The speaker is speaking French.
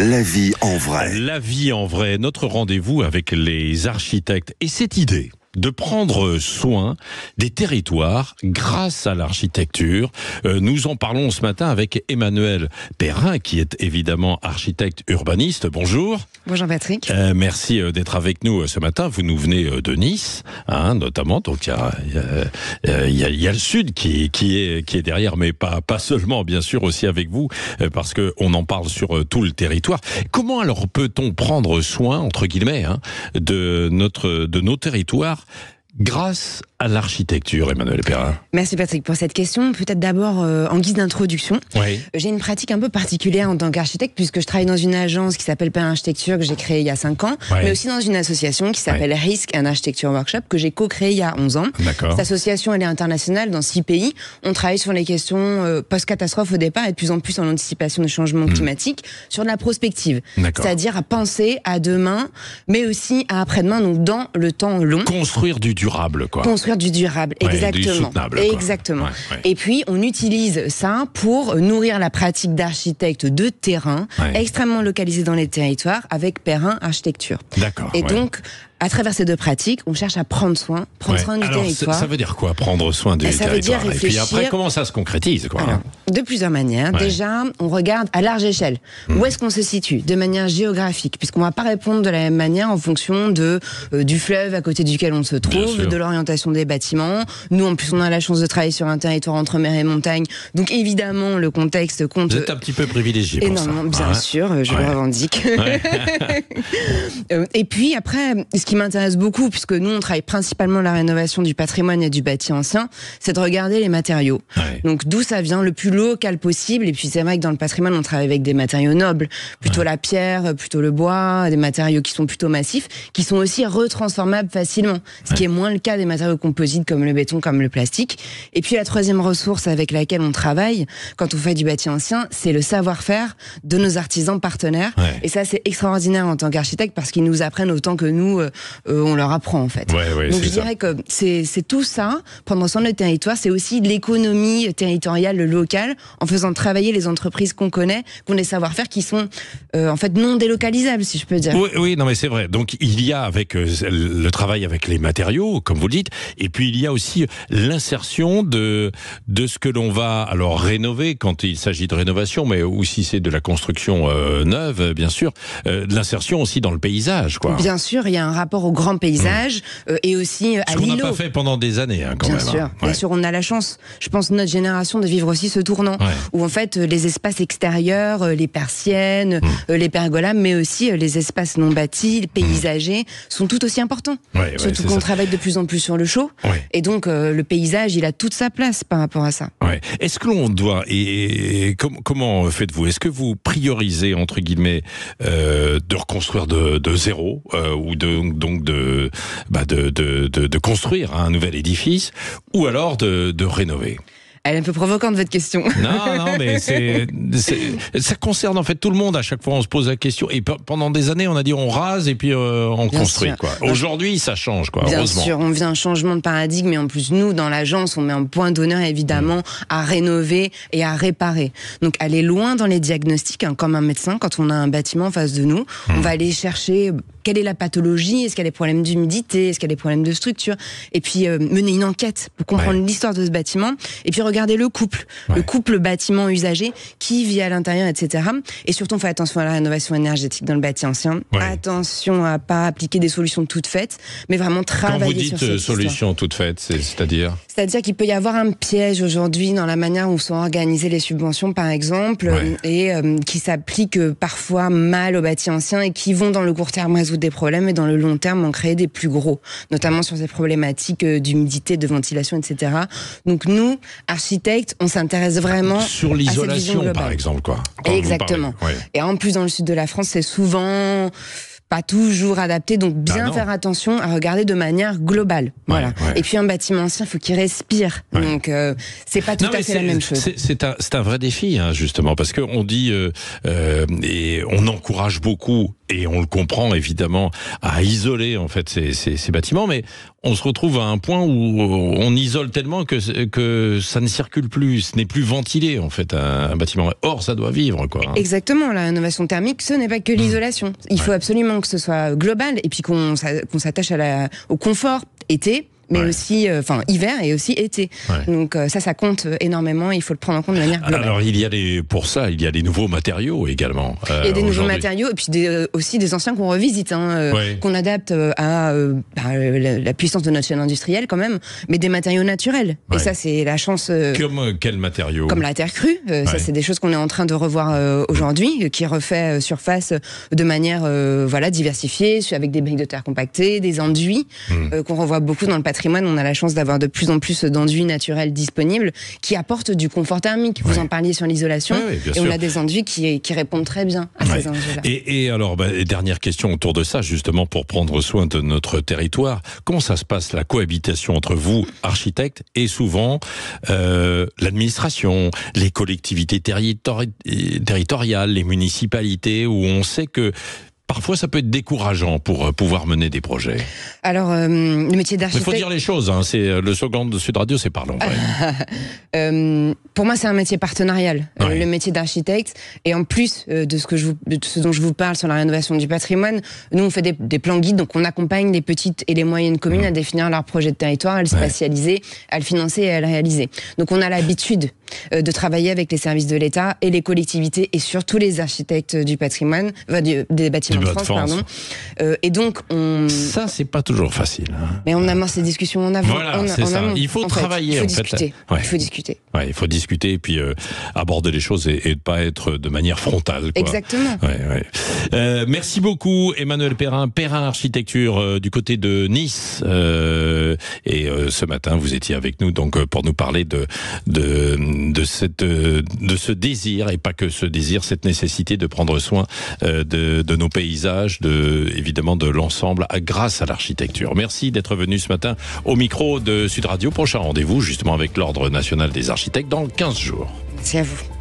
La vie en vrai. La vie en vrai, notre rendez-vous avec les architectes. Et cette idée de prendre soin des territoires grâce à l'architecture. Nous en parlons ce matin avec Emmanuel Perrin, qui est évidemment architecte urbaniste. Bonjour. Bonjour Patrick. Merci d'être avec nous ce matin. Vous nous venez de Nice, notamment. Donc il y a le sud qui est derrière, mais pas seulement, bien sûr, aussi avec vous, parce que on en parle sur tout le territoire. Comment alors peut-on prendre soin, entre guillemets, de nos territoires grâce à l'architecture, Emmanuel Perrin? Merci Patrick pour cette question. Peut-être d'abord en guise d'introduction. Oui. J'ai une pratique un peu particulière en tant qu'architecte puisque je travaille dans une agence qui s'appelle Perrin Architecture que j'ai créée il y a 5 ans, mais aussi dans une association qui s'appelle Risk and Architecture Workshop que j'ai co-créée il y a 11 ans. D'accord. Cette association, elle est internationale dans 6 pays. On travaille sur les questions post-catastrophe au départ et de plus en plus en anticipation des changements climatiques, sur de la prospective. C'est-à-dire à penser à demain, mais aussi à après-demain, donc dans le temps long. Construire du durable, quoi. Construire du durable, exactement. Du soutenable, quoi. Exactement. Et puis, on utilise ça pour nourrir la pratique d'architecte de terrain, extrêmement localisée dans les territoires, avec Perrin Architecture. D'accord. Et donc, à travers ces deux pratiques, on cherche à prendre soin du territoire. Ça veut dire quoi, prendre soin du territoire? Ça veut dire réfléchir. Et puis après, comment ça se concrétise, quoi? Alors, de plusieurs manières. Déjà, on regarde à large échelle. Où est-ce qu'on se situe? De manière géographique, puisqu'on ne va pas répondre de la même manière en fonction du fleuve à côté duquel on se trouve, de l'orientation des bâtiments. Nous, en plus, on a la chance de travailler sur un territoire entre mer et montagne. Donc, évidemment, le contexte compte. Vous êtes un petit peu privilégié pour ça. Énormément, bien sûr, je le revendique. Et puis, après, ce qui m'intéresse beaucoup, puisque nous, on travaille principalement la rénovation du patrimoine et du bâti ancien, c'est de regarder les matériaux. Donc, d'où ça vient le plus local possible. Et puis, c'est vrai que dans le patrimoine, on travaille avec des matériaux nobles, plutôt la pierre, plutôt le bois, des matériaux qui sont plutôt massifs, qui sont aussi retransformables facilement. Ce qui est moins le cas des matériaux composites comme le béton, comme le plastique. Et puis, la troisième ressource avec laquelle on travaille, quand on fait du bâti ancien, c'est le savoir-faire de nos artisans partenaires. Et ça, c'est extraordinaire en tant qu'architecte parce qu'ils nous apprennent autant que nous, on leur apprend en fait. Donc je dirais que c'est tout ça, prendre soin de le territoire, c'est aussi de l'économie territoriale locale, en faisant travailler les entreprises qu'on connaît, qui ont des savoir-faire qui sont en fait non délocalisables, si je peux dire. Oui, non mais c'est vrai. Donc il y a avec le travail avec les matériaux, comme vous le dites, et puis il y a aussi l'insertion de ce que l'on va alors rénover quand il s'agit de rénovation, mais aussi c'est de la construction neuve, bien sûr, de l'insertion aussi dans le paysage, quoi. Bien sûr, il y a un rapport au grand paysage et aussi à l'îlot. Ce qu'on n'a pas fait pendant des années, quand même. Bien sûr, on a la chance, je pense, notre génération, de vivre aussi ce tournant où en fait les espaces extérieurs, les persiennes, les pergolas, mais aussi les espaces non bâtis, paysagers, sont tout aussi importants. Surtout qu'on travaille de plus en plus sur le chaud. Et donc le paysage, il a toute sa place par rapport à ça. Est-ce que l'on doit, et comment faites-vous? Est-ce que vous priorisez, entre guillemets, de reconstruire de zéro, ou de construire un nouvel édifice, ou alors de rénover? Elle est un peu provocante, votre question. Non, mais ça concerne en fait tout le monde. À chaque fois, on se pose la question. Et pendant des années, on a dit on rase et puis on construit. Aujourd'hui, ça change, quoi. Bien heureusement. sûr, on vient un changement de paradigme. Et en plus, nous, dans l'agence, on met un point d'honneur, évidemment, à rénover et à réparer. Donc, aller loin dans les diagnostics, comme un médecin, quand on a un bâtiment en face de nous, on va aller chercher quelle est la pathologie, est-ce qu'il y a des problèmes d'humidité, est-ce qu'il y a des problèmes de structure, et puis mener une enquête pour comprendre l'histoire de ce bâtiment, et puis regarder le couple bâtiment usager, qui vit à l'intérieur, etc. Et surtout, on fait attention à la rénovation énergétique dans le bâti ancien. Attention à pas appliquer des solutions toutes faites, mais vraiment travailler sur cette Quand vous dites solutions toutes faites, c'est-à-dire? C'est-à-dire qu'il peut y avoir un piège aujourd'hui dans la manière où sont organisées les subventions, par exemple, et qui s'appliquent parfois mal au bâti ancien et qui vont dans le court terme résoudre des problèmes et dans le long terme en créer des plus gros, notamment sur ces problématiques d'humidité, de ventilation, etc. Donc nous, architectes, on s'intéresse vraiment sur l'isolation, par exemple, quoi. Exactement. Et en plus, dans le sud de la France, c'est souvent pas toujours adapté, donc bien faire attention à regarder de manière globale. Et puis un bâtiment ancien, il faut qu'il respire. Donc c'est pas tout à fait la même chose. C'est un vrai défi, justement, parce qu'on dit et on encourage beaucoup et on le comprend évidemment, à isoler en fait ces bâtiments, mais on se retrouve à un point où on isole tellement que ça ne circule plus, ce n'est plus ventilé en fait un bâtiment. Or, ça doit vivre quoi. Exactement, la rénovation thermique, ce n'est pas que l'isolation. Il faut absolument que ce soit global et puis qu'on s'attache au confort été. Mais aussi, hiver et aussi été. Donc ça compte énormément. Il faut le prendre en compte de manière globale. Alors il y a des nouveaux matériaux également. Il y a des nouveaux matériaux et puis aussi des anciens qu'on revisite, qu'on adapte à la puissance de notre chaîne industrielle quand même, mais des matériaux naturels. Et ça c'est la chance. Comme quels matériaux? Comme la terre crue. Ça c'est des choses qu'on est en train de revoir aujourd'hui, qui refait surface de manière diversifiée, avec des briques de terre compactées, des enduits qu'on revoit beaucoup dans le patrimoine. On a la chance d'avoir de plus en plus d'enduits naturels disponibles qui apportent du confort thermique. Vous en parliez sur l'isolation. Et on a des enduits qui répondent très bien à ces enjeux-là. Et alors, dernière question autour de ça, justement, pour prendre soin de notre territoire. Comment ça se passe, la cohabitation entre vous, architectes, et souvent l'administration, les collectivités territoriales, les municipalités, où on sait que parfois, ça peut être décourageant pour pouvoir mener des projets. Alors, le métier d'architecte... Il faut dire les choses, c'est le slogan de Sud Radio, c'est parlons. Pour moi, c'est un métier partenarial, le métier d'architecte. Et en plus de ce dont je vous parle sur la rénovation du patrimoine, nous, on fait des plans guides, donc on accompagne les petites et les moyennes communes à définir leur projet de territoire, à le spatialiser, à le financer et à le réaliser. Donc on a l'habitude de travailler avec les services de l'État et les collectivités et surtout les architectes du patrimoine, des bâtiments de France, pardon. Et donc ça, c'est pas toujours facile. Mais on amorce ces discussions en avant. Voilà, c'est ça. Il faut travailler. Il faut discuter. Il faut discuter. Il faut discuter et puis aborder les choses et ne pas être de manière frontale. Exactement. Merci beaucoup, Emmanuel Perrin, Perrin Architecture du côté de Nice. Et ce matin, vous étiez avec nous donc pour nous parler de ce désir, et pas que ce désir, cette nécessité de prendre soin de nos paysages, évidemment de l'ensemble grâce à l'architecture. Merci d'être venu ce matin au micro de Sud Radio. Prochain rendez-vous justement avec l'Ordre national des architectes dans 15 jours. Merci à vous.